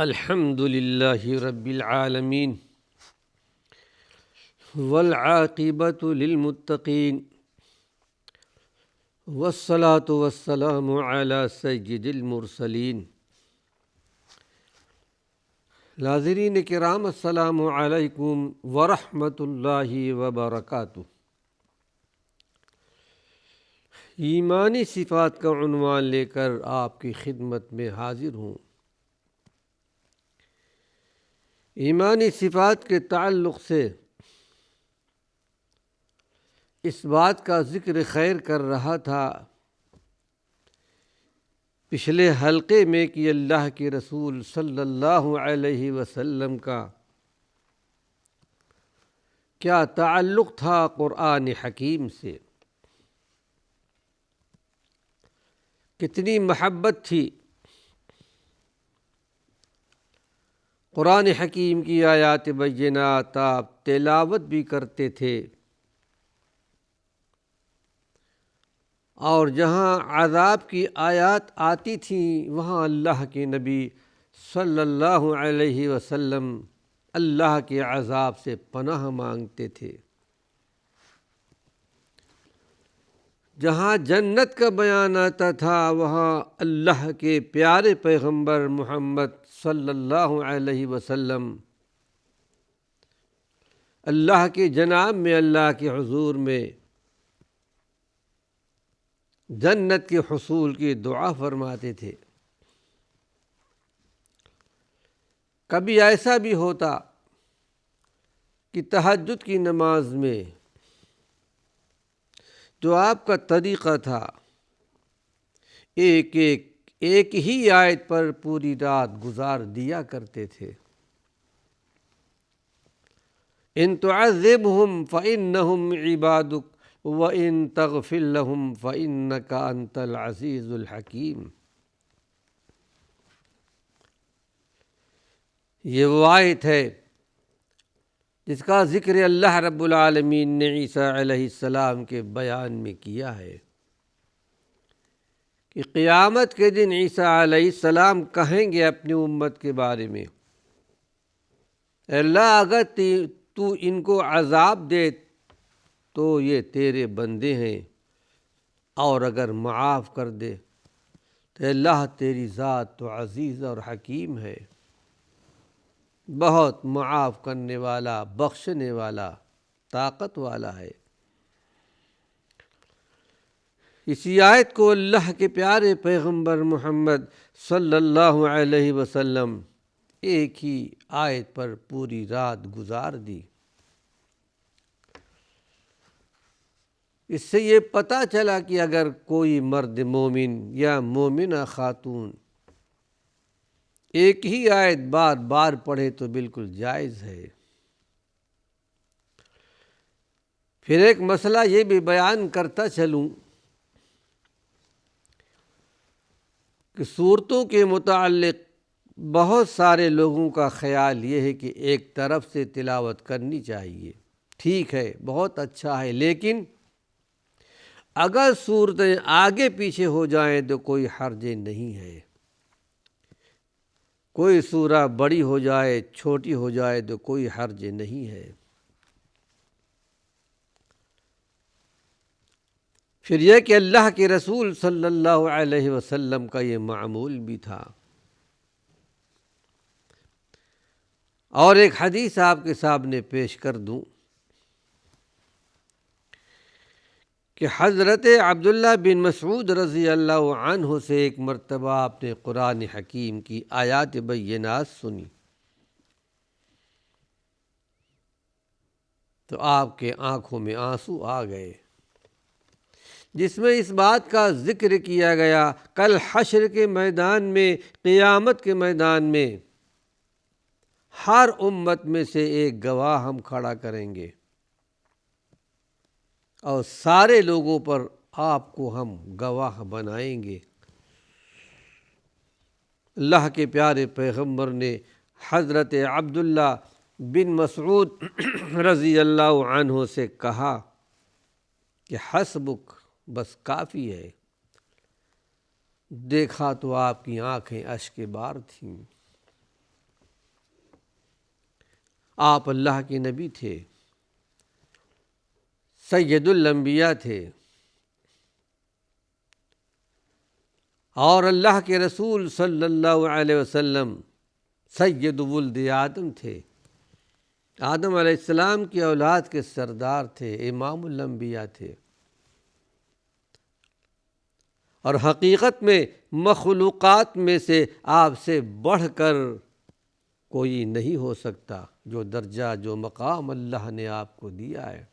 الحمد للہ رب العالمین والعاقبۃ للمتقین والصلاة والسلام علی سید المرسلین۔ ناظرین کرام، السلام علیکم ورحمۃ اللہ وبرکاتہ۔ ایمانی صفات کا عنوان لے کر آپ کی خدمت میں حاضر ہوں۔ ایمانی صفات کے تعلق سے اس بات کا ذکر خیر کر رہا تھا پچھلے حلقے میں کہ اللہ کے رسول صلی اللہ علیہ وسلم کا کیا تعلق تھا قرآن حکیم سے، کتنی محبت تھی۔ قرآن حکیم کی آیات بینات آپ تلاوت بھی کرتے تھے، اور جہاں عذاب کی آیات آتی تھیں وہاں اللہ کے نبی صلی اللہ علیہ وسلم اللہ کے عذاب سے پناہ مانگتے تھے۔ جہاں جنت کا بیان آتا تھا وہاں اللہ کے پیارے پیغمبر محمد صلی اللہ علیہ وسلم اللہ کے جناب میں، اللہ کے حضور میں جنت کے حصول کی دعا فرماتے تھے۔ کبھی ایسا بھی ہوتا کہ تہجد کی نماز میں جو آپ کا طریقہ تھا ایک ہی آیت پر پوری رات گزار دیا کرتے تھے۔ ان تعذبہم فإنہم عبادک وَإِن تَغْفِرْ لَهُمْ فَإِنَّكَ أَنْتَ الْعَزِيزُ الْحَكِيمُ۔ یہ وہ آیت ہے جس کا ذکر اللہ رب العالمین نے عیسیٰ علیہ السلام کے بیان میں کیا ہے کہ قیامت کے دن عیسیٰ علیہ السلام کہیں گے اپنی امت کے بارے میں، اے اللہ اگر تو ان کو عذاب دے تو یہ تیرے بندے ہیں، اور اگر معاف کر دے تو اللہ تیری ذات تو عزیز اور حکیم ہے، بہت معاف کرنے والا، بخشنے والا، طاقت والا ہے۔ اسی آیت کو اللہ کے پیارے پیغمبر محمد صلی اللہ علیہ وسلم ایک ہی آیت پر پوری رات گزار دی۔ اس سے یہ پتہ چلا کہ اگر کوئی مرد مومن یا مومنہ خاتون ایک ہی آیت بار بار پڑھے تو بالکل جائز ہے۔ پھر ایک مسئلہ یہ بھی بیان کرتا چلوں کہ صورتوں کے متعلق بہت سارے لوگوں کا خیال یہ ہے کہ ایک طرف سے تلاوت کرنی چاہیے، ٹھیک ہے، بہت اچھا ہے، لیکن اگر صورتیں آگے پیچھے ہو جائیں تو کوئی حرج نہیں ہے۔ کوئی سورہ بڑی ہو جائے، چھوٹی ہو جائے تو کوئی حرج نہیں ہے۔ پھر یہ کہ اللہ کے رسول صلی اللہ علیہ وسلم کا یہ معمول بھی تھا۔ اور ایک حدیث آپ کے سامنے پیش کر دوں کہ حضرت عبداللہ بن مسعود رضی اللہ عنہ سے ایک مرتبہ آپ نے قرآن حکیم کی آیات بینات سنی تو آپ کے آنکھوں میں آنسو آ گئے، جس میں اس بات کا ذکر کیا گیا کل حشر کے میدان میں، قیامت کے میدان میں ہر امت میں سے ایک گواہ ہم کھڑا کریں گے اور سارے لوگوں پر آپ کو ہم گواہ بنائیں گے۔ اللہ کے پیارے پیغمبر نے حضرت عبداللہ بن مسعود رضی اللہ عنہ سے کہا کہ حسبک، بس کافی ہے۔ دیکھا تو آپ کی آنکھیں اشک بار تھیں۔ آپ اللہ کے نبی تھے، سید الانبیاء تھے، اور اللہ کے رسول صلی اللہ علیہ وسلم سید ولد آدم تھے، آدم علیہ السلام کی اولاد کے سردار تھے، امام الانبیاء تھے، اور حقیقت میں مخلوقات میں سے آپ سے بڑھ کر کوئی نہیں ہو سکتا، جو درجہ جو مقام اللہ نے آپ کو دیا ہے۔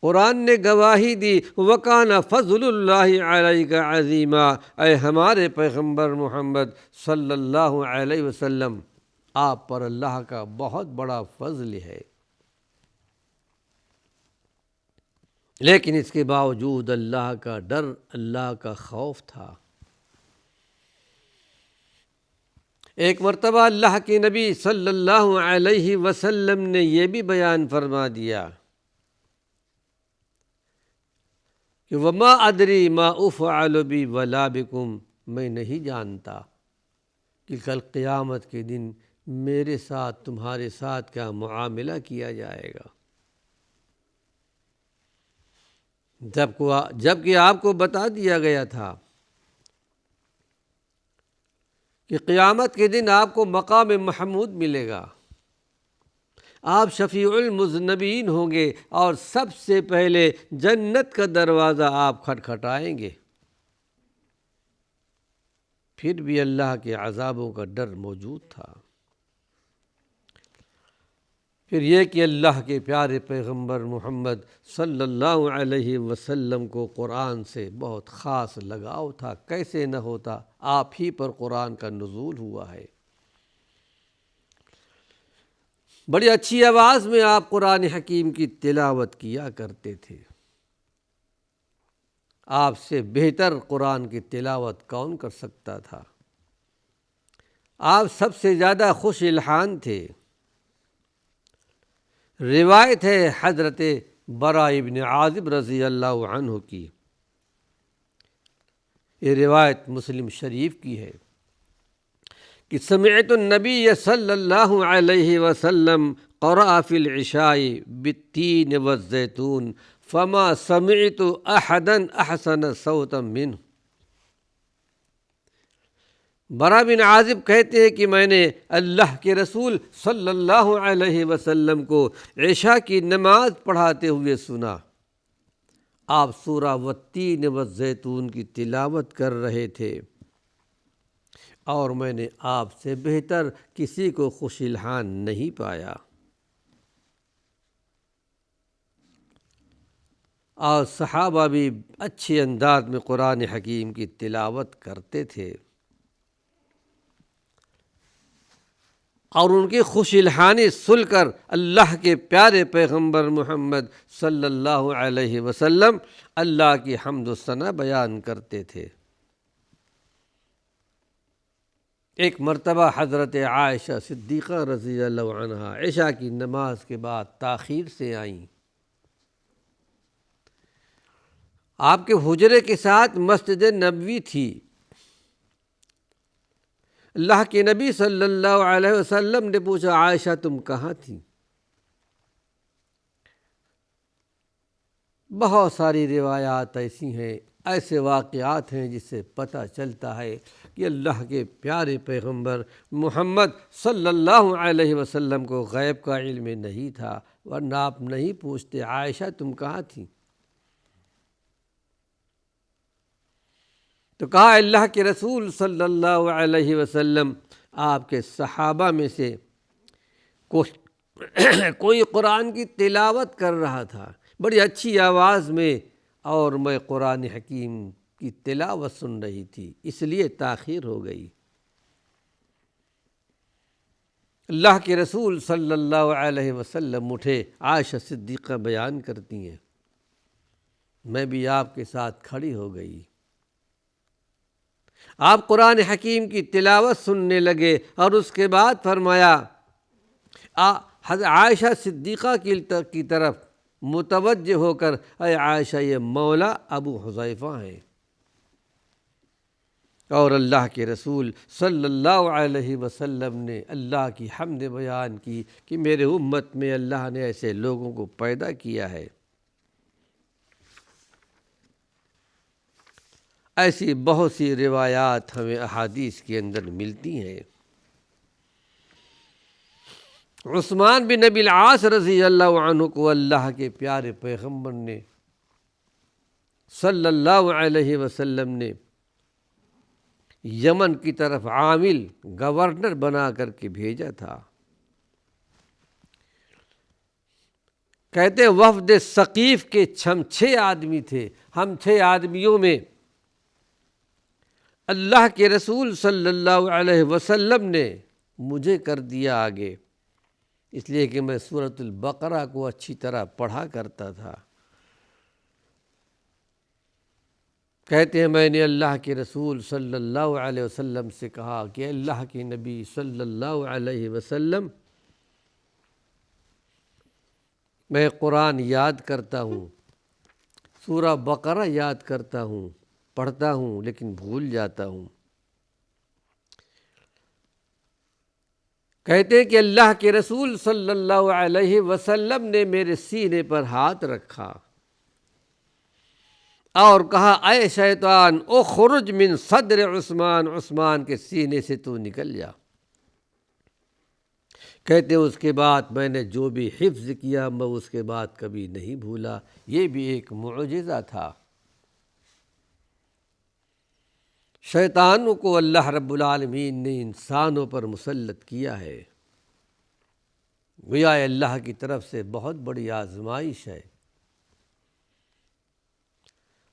قرآن نے گواہی دی، وَكَانَ فَضْلُ اللَّهِ عَلَيْكَ عَظِيمًا، اے ہمارے پیغمبر محمد صلی اللہ علیہ وسلم، آپ پر اللہ کا بہت بڑا فضل ہے۔ لیکن اس کے باوجود اللہ کا ڈر، اللہ کا خوف تھا۔ ایک مرتبہ اللہ کے نبی صلی اللہ علیہ وسلم نے یہ بھی بیان فرما دیا کہ وَمَا أَدْرِي مَا أُفْعَلُ بِي وَلَا بِكُمْ، میں نہیں جانتا کہ کل قیامت کے دن میرے ساتھ تمہارے ساتھ کیا معاملہ کیا جائے گا، جبکہ آپ کو بتا دیا گیا تھا کہ قیامت کے دن آپ کو مقام محمود ملے گا، آپ شفیع المذنبین ہوں گے، اور سب سے پہلے جنت کا دروازہ آپ کھٹکھٹائیں گے۔ پھر بھی اللہ کے عذابوں کا ڈر موجود تھا۔ پھر یہ کہ اللہ کے پیارے پیغمبر محمد صلی اللہ علیہ وسلم کو قرآن سے بہت خاص لگاؤ تھا، کیسے نہ ہوتا، آپ ہی پر قرآن کا نزول ہوا ہے۔ بڑی اچھی آواز میں آپ قرآن حکیم کی تلاوت کیا کرتے تھے۔ آپ سے بہتر قرآن کی تلاوت کون کر سکتا تھا؟ آپ سب سے زیادہ خوش الحان تھے۔ روایت ہے حضرت براء ابن عازب رضی اللہ عنہ کی، یہ روایت مسلم شریف کی ہے کہ سمعت النبی صلی اللہ علیہ وسلم قرأ فی العشاء بالتین والزیتون فما سمعت احدا احسن صوتا منہ۔ براء بن عازب کہتے ہیں کہ میں نے اللہ کے رسول صلی اللہ علیہ وسلم کو عشاء کی نماز پڑھاتے ہوئے سنا، آپ سورہ والتین والزیتون کی تلاوت کر رہے تھے، اور میں نے آپ سے بہتر کسی کو خوش الحان نہیں پایا۔ اور صحابہ بھی اچھے انداز میں قرآن حکیم کی تلاوت کرتے تھے، اور ان کی خوش الحانی سن کر اللہ کے پیارے پیغمبر محمد صلی اللہ علیہ وسلم اللہ کی حمد و ثنا بیان کرتے تھے۔ ایک مرتبہ حضرت عائشہ صدیقہ رضی اللہ عنہا عشاء کی نماز کے بعد تاخیر سے آئیں۔ آپ کے حجرے کے ساتھ مسجد نبوی تھی۔ اللہ کے نبی صلی اللہ علیہ وسلم نے پوچھا، عائشہ تم کہاں تھی؟ بہت ساری روایات ایسی ہیں، ایسے واقعات ہیں جس سے پتہ چلتا ہے کہ اللہ کے پیارے پیغمبر محمد صلی اللہ علیہ وسلم کو غیب کا علم نہیں تھا، ورنہ آپ نہیں پوچھتے عائشہ تم کہاں تھی؟ تو کہا اللہ کے رسول صلی اللہ علیہ وسلم آپ کے صحابہ میں سے کوئی قرآن کی تلاوت کر رہا تھا بڑی اچھی آواز میں، اور میں قرآن حکیم کی تلاوت سن رہی تھی، اس لیے تاخیر ہو گئی۔ اللہ کے رسول صلی اللہ علیہ وسلم اٹھے، عائشہ صدیقہ بیان کرتی ہیں میں بھی آپ کے ساتھ کھڑی ہو گئی، آپ قرآن حکیم کی تلاوت سننے لگے، اور اس کے بعد فرمایا، حضرت عائشہ صدیقہ کی طرف متوجہ ہو کر، اے عائشہ یہ مولا ابو حذیفہ ہیں۔ اور اللہ کے رسول صلی اللہ علیہ وسلم نے اللہ کی حمد بیان کی کہ میرے امت میں اللہ نے ایسے لوگوں کو پیدا کیا ہے۔ ایسی بہت سی روایات ہمیں احادیث کے اندر ملتی ہیں۔ عثمان بن ابی العاص رضی اللہ عنہ کو اللہ کے پیارے پیغمبر نے صلی اللہ علیہ وسلم نے یمن کی طرف عامل گورنر بنا کر کے بھیجا تھا۔ کہتے وفد ثقیف کے ہم 6 آدمی تھے، ہم 6 آدمیوں میں اللہ کے رسول صلی اللہ علیہ وسلم نے مجھے کر دیا آگے، اس لیے کہ میں سورۃ البقرہ کو اچھی طرح پڑھا کرتا تھا۔ کہتے ہیں میں نے اللہ کے رسول صلی اللہ علیہ وسلم سے کہا کہ اللہ کے نبی صلی اللہ علیہ وسلم، میں قرآن یاد کرتا ہوں، سورہ بقرہ یاد کرتا ہوں، پڑھتا ہوں لیکن بھول جاتا ہوں۔ کہتے ہیں کہ اللہ کے رسول صلی اللہ علیہ وسلم نے میرے سینے پر ہاتھ رکھا اور کہا اے شیطان اخرج من صدر عثمان، عثمان کے سینے سے تو نکل جا۔ کہتے اس کے بعد میں نے جو بھی حفظ کیا میں اس کے بعد کبھی نہیں بھولا۔ یہ بھی ایک معجزہ تھا۔ شیطانوں کو اللہ رب العالمین نے انسانوں پر مسلط کیا ہے، گویا اللہ کی طرف سے بہت بڑی آزمائش ہے۔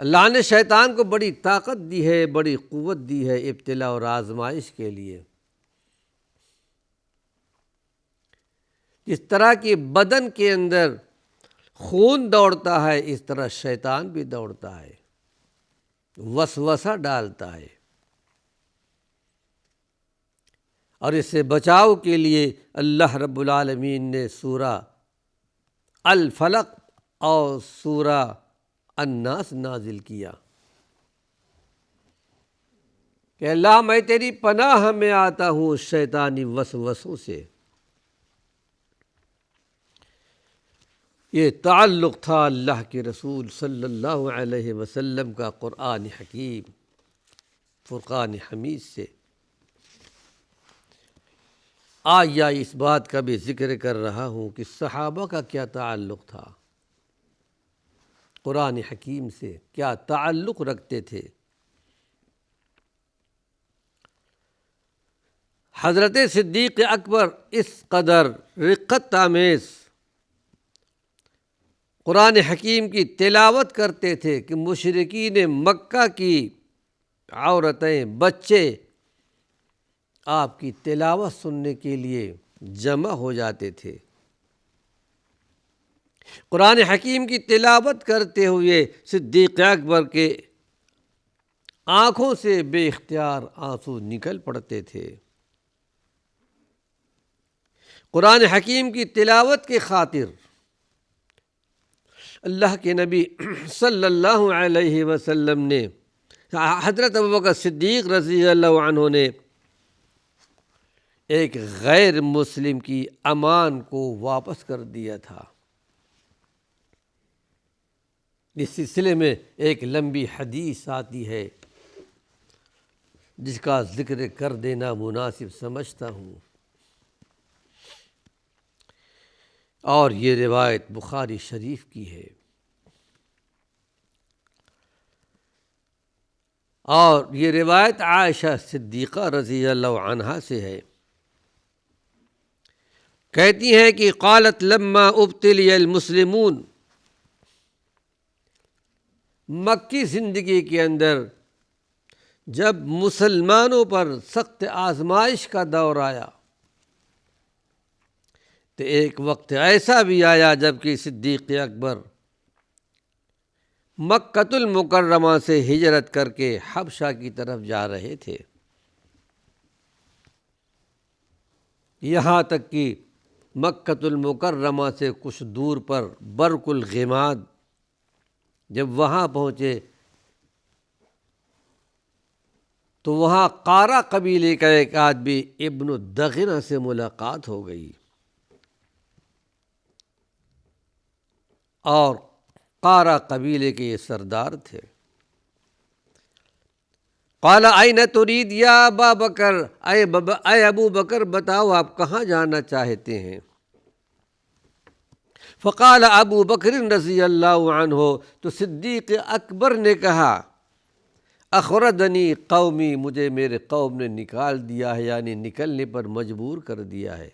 اللہ نے شیطان کو بڑی طاقت دی ہے، بڑی قوت دی ہے ابتلاء اور آزمائش کے لیے۔ اس طرح کی بدن کے اندر خون دوڑتا ہے، اس طرح شیطان بھی دوڑتا ہے، وسوسہ ڈالتا ہے، اور اس سے بچاؤ کے لیے اللہ رب العالمین نے سورہ الفلق اور سورہ الناس نازل کیا کہ اللہ میں تیری پناہ میں آتا ہوں شیطانی وسوسوں سے۔ یہ تعلق تھا اللہ کے رسول صلی اللہ علیہ وسلم کا قرآن حکیم فرقان حمید سے۔ آج یا اس بات کا بھی ذکر کر رہا ہوں کہ صحابہ کا کیا تعلق تھا، قرآن حکیم سے کیا تعلق رکھتے تھے۔ حضرت صدیق اکبر اس قدر رقت آمیز قرآن حکیم کی تلاوت کرتے تھے کہ مشرکین مکہ کی عورتیں، بچے آپ کی تلاوت سننے کے لیے جمع ہو جاتے تھے۔ قرآن حکیم کی تلاوت کرتے ہوئے صدیق اکبر کے آنکھوں سے بے اختیار آنسو نکل پڑتے تھے۔ قرآن حکیم کی تلاوت کی خاطر اللہ کے نبی صلی اللہ علیہ وسلم نے، حضرت ابوبکر صدیق رضی اللہ عنہ نے ایک غیر مسلم کی امان کو واپس کر دیا تھا۔ اس سلسلے میں ایک لمبی حدیث آتی ہے جس کا ذکر کر دینا مناسب سمجھتا ہوں، اور یہ روایت بخاری شریف کی ہے، اور یہ روایت عائشہ صدیقہ رضی اللہ عنہا سے ہے۔ کہتی ہیں کہ قالت لما ابتلی المسلمون، مکی زندگی کے اندر جب مسلمانوں پر سخت آزمائش کا دور آیا تو ایک وقت ایسا بھی آیا جب کہ صدیق اکبر مکۃ المکرمہ سے ہجرت کر کے حبشہ کی طرف جا رہے تھے، یہاں تک کہ مکۃ المکرمہ سے کچھ دور پر برق الغماد جب وہاں پہنچے تو وہاں قارہ قبیلے کا ایک آدمی ابن الدغنہ سے ملاقات ہو گئی، اور قارہ قبیلے کے یہ سردار تھے۔ قال این ترید یا ابا بکر، اے ابو بکر بتاؤ آپ کہاں جانا چاہتے ہیں؟ فقال ابو بکر رضی اللہ عنہ، تو صدیق اکبر نے کہا، اخرجنی قومی، مجھے میرے قوم نے نکال دیا ہے، یعنی نکلنے پر مجبور کر دیا ہے۔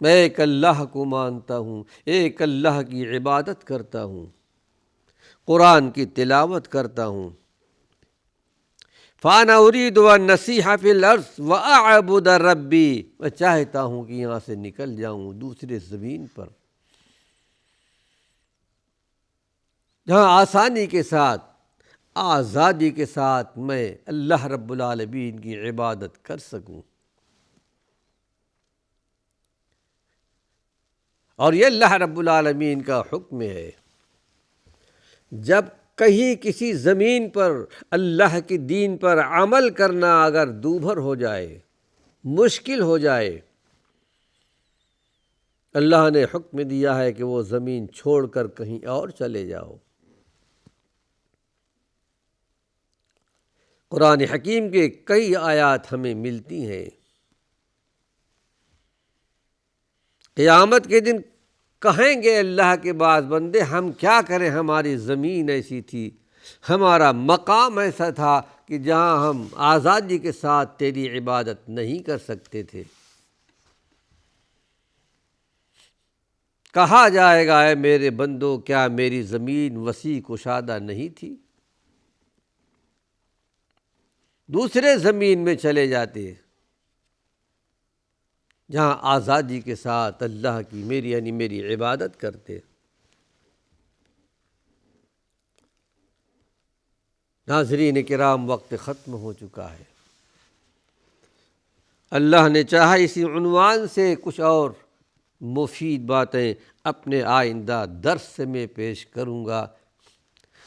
میں ایک اللہ کو مانتا ہوں، ایک اللہ کی عبادت کرتا ہوں، قرآن کی تلاوت کرتا ہوں۔ فانا اريد ان نسیح فی الارض واعبد ربی، میں چاہتا ہوں کہ یہاں سے نکل جاؤں دوسرے زمین پر، جہاں آسانی کے ساتھ، آزادی کے ساتھ میں اللہ رب العالمین کی عبادت کر سکوں۔ اور یہ اللہ رب العالمین کا حکم ہے، جب کہیں کسی زمین پر اللہ کی دین پر عمل کرنا اگر دوبھر ہو جائے، مشکل ہو جائے، اللہ نے حکم دیا ہے کہ وہ زمین چھوڑ کر کہیں اور چلے جاؤ۔ قرآن حکیم کے کئی آیات ہمیں ملتی ہیں۔ قیامت کے دن کہیں گے اللہ کے بعض بندے، ہم کیا کریں، ہماری زمین ایسی تھی، ہمارا مقام ایسا تھا کہ جہاں ہم آزادی کے ساتھ تیری عبادت نہیں کر سکتے تھے۔ کہا جائے گا، اے میرے بندو، کیا میری زمین وسیع کشادہ نہیں تھی؟ دوسرے زمین میں چلے جاتے جہاں آزادی کے ساتھ اللہ کی میری عبادت کرتے۔ ناظرین کرام، وقت ختم ہو چکا ہے۔ اللہ نے چاہا اسی عنوان سے کچھ اور مفید باتیں اپنے آئندہ درس میں پیش کروں گا۔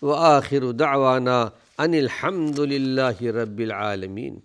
وآخر دعوانا ان الحمد للہ رب العالمین۔